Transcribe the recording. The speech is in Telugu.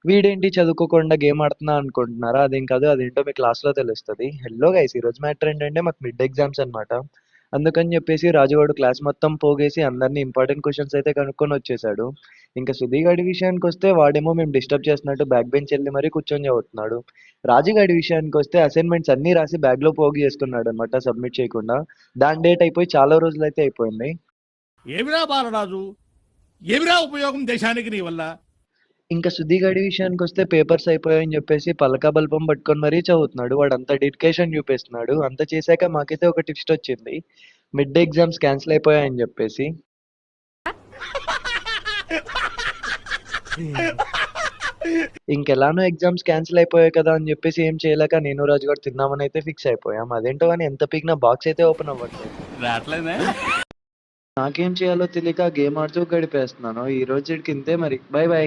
వీడేంటి చదువుకోకుండా గేమ్ ఆడుతున్నా అనుకుంటున్నారా? అదేం కాదు. అదేంటో మీ క్లాస్‌లో తెలుస్తది. హెల్లో గైస్ ఈరోజు మ్యాటర్ ఏంటంటే మాకు మిడ్ ఎగ్జామ్స్ అన్నమాట. అందుకని చెప్పేసి రాజుగాడు క్లాస్ మొత్తం పోగేసి అందరిని ఇంపార్టెంట్ క్వెషన్స్ అయితే కనుక్కొని వచ్చేసాడు. ఇంకా సుధీ గాడి విషయానికొస్తే వాడేమో మేము డిస్టర్బ్ చేస్తున్నట్టు బ్యాక్ బెంచ్ ఎళ్లి మరీ కూర్చొని చదువుతున్నాడు. రాజు గాడి విషయానికొస్తే అసైన్‌మెంట్స్ అన్నీ రాసి బ్యాగ్‌లో పోగు చేసుకున్నాడన్నమాట సబ్మిట్ చేయకుండా. దాని డేట్ అయిపోయి చాలా రోజులైతే అయిపోయింది. ఏమిరా బాలరాజు, ఏమిరా ఉపయోగం దేశానికి నీ వల్ల? ఇంకా సుధీ గడి విషయానికొస్తే పేపర్స్ అయిపోయాయని చెప్పేసి పలక బల్బం పట్టుకొని మరీ చదువుతున్నాడు. వాడు అంత డెడికేషన్ చూపిస్తున్నాడు. అంత చేశాక మాకైతే ఒక ట్విస్ట్ వచ్చింది. మిడ్ ఎగ్జామ్స్ క్యాన్సిల్ అయిపోయాయని చెప్పేసి. ఇంకెలానో ఎగ్జామ్స్ క్యాన్సిల్ అయిపోయాయి కదా అని చెప్పేసి ఏం చేయలేక నేను రాజు గారు తిందామని అయితే ఫిక్స్ అయిపోయాం. అదేంటో కానీ ఎంత పీకినా బాక్స్ అయితే ఓపెన్ అవ్వట్లేదు. రావట్లేదే. నాకేం చేయాలో తెలియక గేమ్ ఆడుతూ గడిపేస్తున్నాను. ఈ రోజుకి ఇంతే మరి. By by.